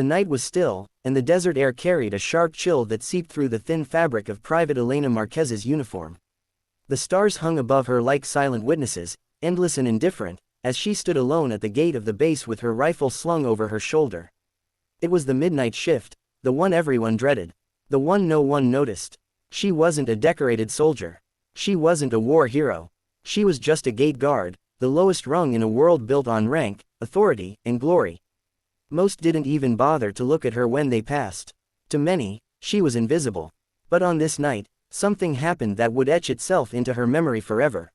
The night was still, and the desert air carried a sharp chill that seeped through the thin fabric of Private Elena Marquez's uniform. The stars hung above her like silent witnesses, endless and indifferent, as she stood alone at the gate of the base with her rifle slung over her shoulder. It was the midnight shift, the one everyone dreaded. The one no one noticed. She wasn't a decorated soldier. She wasn't a war hero. She was just a gate guard, the lowest rung in a world built on rank, authority, and glory. Most didn't even bother to look at her when they passed. To many, she was invisible. But on this night, something happened that would etch itself into her memory forever.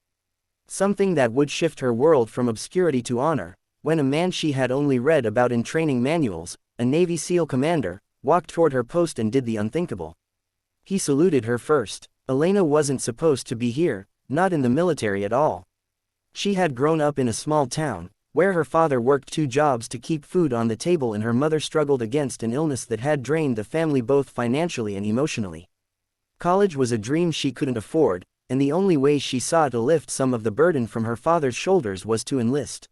Something that would shift her world from obscurity to honor, when a man she had only read about in training manuals, a Navy SEAL commander, walked toward her post and did the unthinkable. He saluted her first. Elena wasn't supposed to be here, not in the military at all. She had grown up in a small town, where her father worked 2 jobs to keep food on the table and her mother struggled against an illness that had drained the family both financially and emotionally. College was a dream she couldn't afford, and the only way she saw to lift some of the burden from her father's shoulders was to enlist.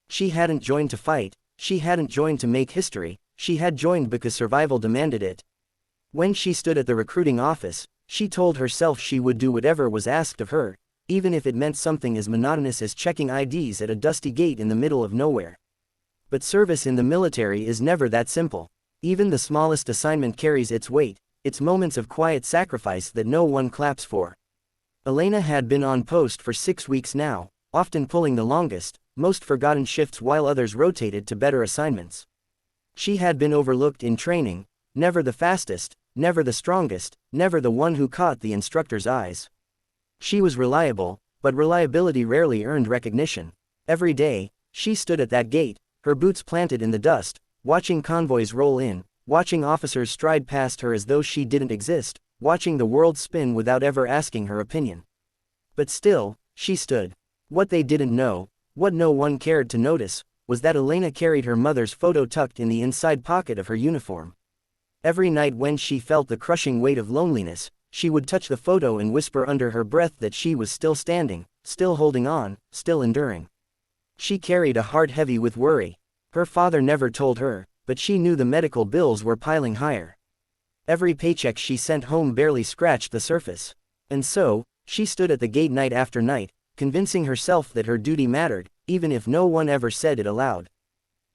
She hadn't joined to fight, she hadn't joined to make history, she had joined because survival demanded it. When she stood at the recruiting office, she told herself she would do whatever was asked of her, even if it meant something as monotonous as checking IDs at a dusty gate in the middle of nowhere. But service in the military is never that simple. Even the smallest assignment carries its weight, its moments of quiet sacrifice that no one claps for. Elena had been on post for 6 weeks now, often pulling the longest, most forgotten shifts while others rotated to better assignments. She had been overlooked in training, never the fastest, never the strongest, never the one who caught the instructor's eyes. She was reliable, but reliability rarely earned recognition. Every day, she stood at that gate, her boots planted in the dust, watching convoys roll in, watching officers stride past her as though she didn't exist, watching the world spin without ever asking her opinion. But still, she stood. What they didn't know, what no one cared to notice, was that Elena carried her mother's photo tucked in the inside pocket of her uniform. Every night when she felt the crushing weight of loneliness, she would touch the photo and whisper under her breath that she was still standing, still holding on, still enduring. She carried a heart heavy with worry. Her father never told her, but she knew the medical bills were piling higher. Every paycheck she sent home barely scratched the surface. And so, she stood at the gate night after night, convincing herself that her duty mattered, even if no one ever said it aloud.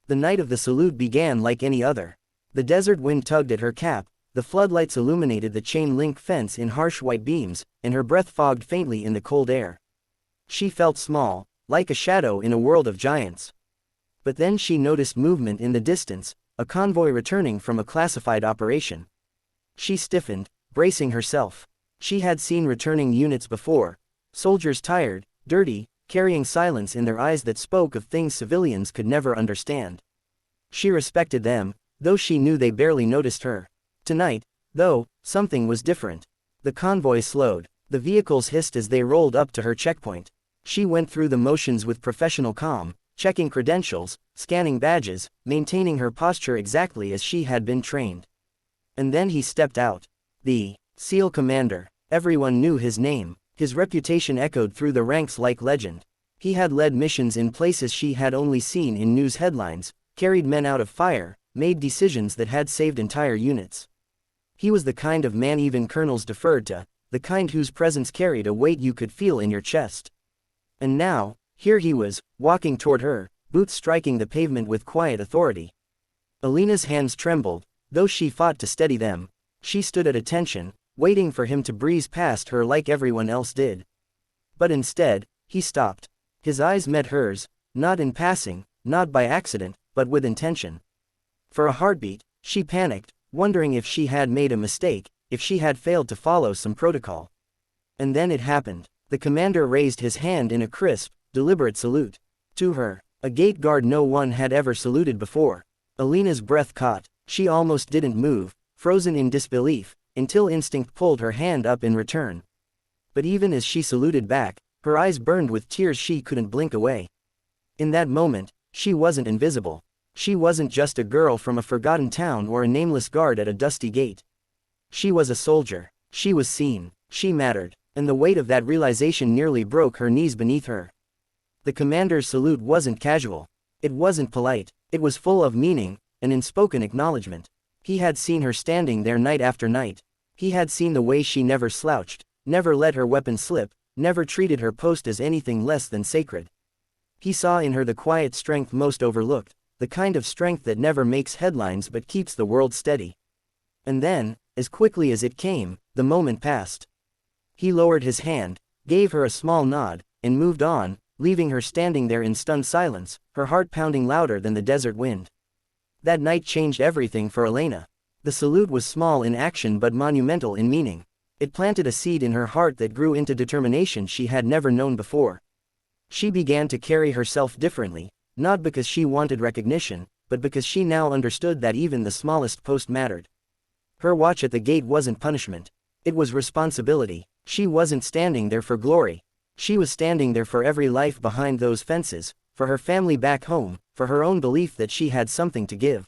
The night of the salute began like any other. The desert wind tugged at her cap, the floodlights illuminated the chain-link fence in harsh white beams, and her breath fogged faintly in the cold air. She felt small, like a shadow in a world of giants. But then she noticed movement in the distance, a convoy returning from a classified operation. She stiffened, bracing herself. She had seen returning units before, soldiers tired, dirty, carrying silence in their eyes that spoke of things civilians could never understand. She respected them, though she knew they barely noticed her. Tonight, though, something was different. The convoy slowed. The vehicles hissed as they rolled up to her checkpoint. She went through the motions with professional calm, checking credentials, scanning badges, maintaining her posture exactly as she had been trained. And then he stepped out. The SEAL commander. Everyone knew his name. His reputation echoed through the ranks like legend. He had led missions in places she had only seen in news headlines, carried men out of fire, made decisions that had saved entire units. He was the kind of man even colonels deferred to, the kind whose presence carried a weight you could feel in your chest. And now, here he was, walking toward her, boots striking the pavement with quiet authority. Elena's hands trembled, though she fought to steady them. She stood at attention, waiting for him to breeze past her like everyone else did. But instead, he stopped. His eyes met hers, not in passing, not by accident, but with intention. For a heartbeat, she panicked, wondering if she had made a mistake, if she had failed to follow some protocol. And then it happened. The commander raised his hand in a crisp, deliberate salute. To her, a gate guard no one had ever saluted before. Elena's breath caught. She almost didn't move, frozen in disbelief, until instinct pulled her hand up in return. But even as she saluted back, her eyes burned with tears she couldn't blink away. In that moment, she wasn't invisible. She wasn't just a girl from a forgotten town or a nameless guard at a dusty gate. She was a soldier. She was seen. She mattered. And the weight of that realization nearly broke her knees beneath her. The commander's salute wasn't casual. It wasn't polite. It was full of meaning, an unspoken acknowledgement. He had seen her standing there night after night. He had seen the way she never slouched, never let her weapon slip, never treated her post as anything less than sacred. He saw in her the quiet strength most overlooked, the kind of strength that never makes headlines but keeps the world steady. And then, as quickly as it came, the moment passed. He lowered his hand, gave her a small nod, and moved on, leaving her standing there in stunned silence, her heart pounding louder than the desert wind. That night changed everything for Elena. The salute was small in action but monumental in meaning. It planted a seed in her heart that grew into determination she had never known before. She began to carry herself differently, not because she wanted recognition, but because she now understood that even the smallest post mattered. Her watch at the gate wasn't punishment. It was responsibility. She wasn't standing there for glory. She was standing there for every life behind those fences, for her family back home, for her own belief that she had something to give.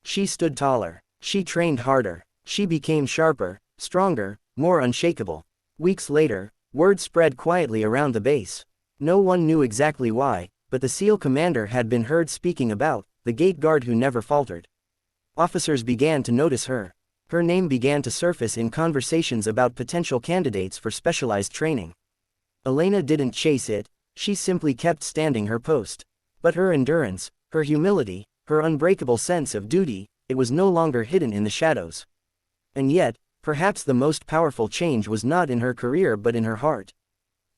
She stood taller. She trained harder. She became sharper, stronger, more unshakable. Weeks later, word spread quietly around the base. No one knew exactly why, but the SEAL commander had been heard speaking about the gate guard who never faltered. Officers began to notice her. Her name began to surface in conversations about potential candidates for specialized training. Elena didn't chase it, she simply kept standing her post. But her endurance, her humility, her unbreakable sense of duty, it was no longer hidden in the shadows. And yet, perhaps the most powerful change was not in her career but in her heart.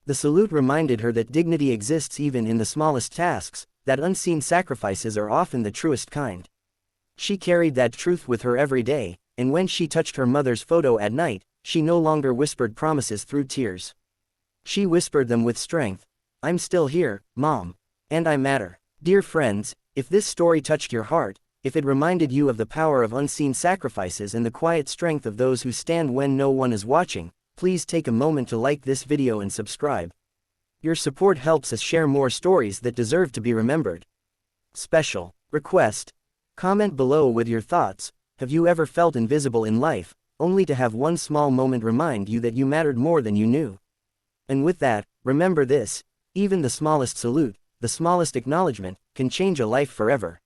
The salute reminded her that dignity exists even in the smallest tasks, that unseen sacrifices are often the truest kind. She carried that truth with her every day, and when she touched her mother's photo at night, she no longer whispered promises through tears. She whispered them with strength. I'm still here, Mom. And I matter. Dear friends, if this story touched your heart, if it reminded you of the power of unseen sacrifices and the quiet strength of those who stand when no one is watching, please take a moment to like this video and subscribe. Your support helps us share more stories that deserve to be remembered. Special request. Comment below with your thoughts. Have you ever felt invisible in life, only to have one small moment remind you that you mattered more than you knew? And with that, remember this, even the smallest salute, the smallest acknowledgement, can change a life forever.